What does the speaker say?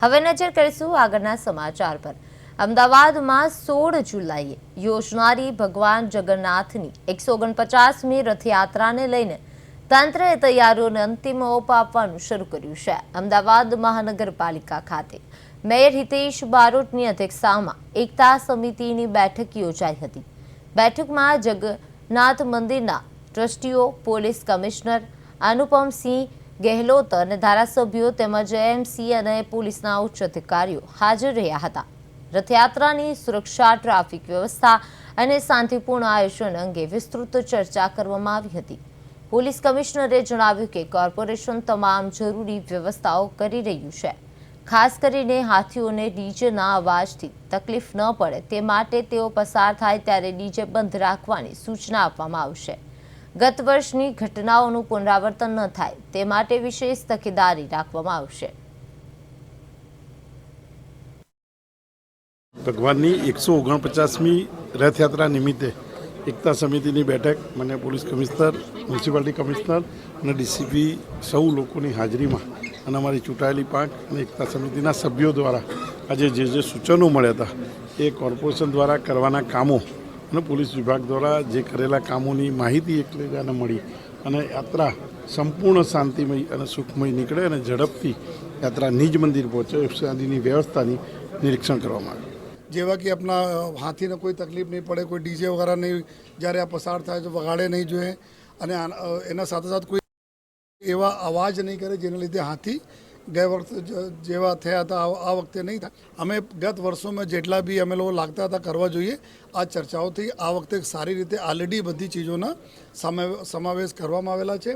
હવે નજર કરીશું આગળના સમાચાર પર। અમદાવાદમાં 16 જુલાઈએ યોજનારી ભગવાન જગન્નાથની 149મી રથયાત્રાને લઈને તંત્રએ તૈયારીઓને અંતિમ ઓપ આપવાનું શરૂ કર્યું છે। અમદાવાદ મહાનગરપાલિકા ખાતે મેયર હિતેશ બારોટની અધ્યક્ષતામાં એકતા સમિતિની બેઠક યોજાઈ હતી। બેઠકમાં જગન્નાથ મંદિરના ટ્રસ્ટીઓ, પોલીસ કમિશનર અનુપમસિંહ ગેહલોત અને ધારાસભ્યો તેમજ એએમસી અને પોલીસના ઉચ્ચ અધિકારીઓ હાજર રહ્યા હતા। રથયાત્રાની સુરક્ષા, ટ્રાફિક વ્યવસ્થા અને શાંતિપૂર્ણ આયોજન અંગે વિસ્તૃત ચર્ચા કરવામાં આવી હતી। પોલીસ કમિશનરે જણાવ્યું કે કોર્પોરેશન તમામ જરૂરી વ્યવસ્થાઓ કરી રહ્યું છે। ખાસ કરીને હાથીઓને ડીજેના અવાજથી તકલીફ ન પડે તે માટે તેઓ પસાર થાય ત્યારે ડીજે બંધ રાખવાની સૂચના આપવામાં આવશે। ગત વર્ષની ઘટનાઓનું પુનરાવર્તન ન થાય તે માટે વિશેષ તકેદારી રાખવામાં આવશે। ભગવાનની 149મી રથયાત્રા નિમિત્તે એકતા સમિતિની બેઠક મને પોલીસ કમિશનર, મ્યુનિસિપાલિટી કમિશનર અને ડીસીપી સૌ લોકોની હાજરીમાં અને અમારી ચૂંટાયેલી પાંખ અને એકતા સમિતિના સભ્યો દ્વારા આજે જે સૂચનો મળ્યા હતા એ કોર્પોરેશન દ્વારા કરવાના કામો અને પોલીસ વિભાગ દ્વારા જે કરેલા કામોની માહિતી એકબીજાને મળી અને યાત્રા સંપૂર્ણ શાંતિમય અને સુખમય નીકળે અને ઝડપથી યાત્રા નિજ મંદિર પહોંચે શાંતિની વ્યવસ્થાની નિરીક્ષણ કરવામાં આવ્યું। જેવા કે આપણા હાથીને કોઈ તકલીફ નહીં પડે, કોઈ ડીજે વગેરે નહીં, જ્યારે આ પસાર થાય તો વગાડે નહીં જોઈએ અને એના સાથે સાથે કોઈ એવા અવાજ નહીં કરે જેના લીધે હાથી ગયા વખતે જેવા થયા હતા આ વખતે નહીં થાય। અમે ગત વર્ષોમાં જેટલા બી અમે લોકો લાગતા હતા કરવા જોઈએ, આ ચર્ચાઓથી આ વખતે સારી રીતે ઓલરેડી બધી ચીજોના સમાવેશ કરવામાં આવેલા છે।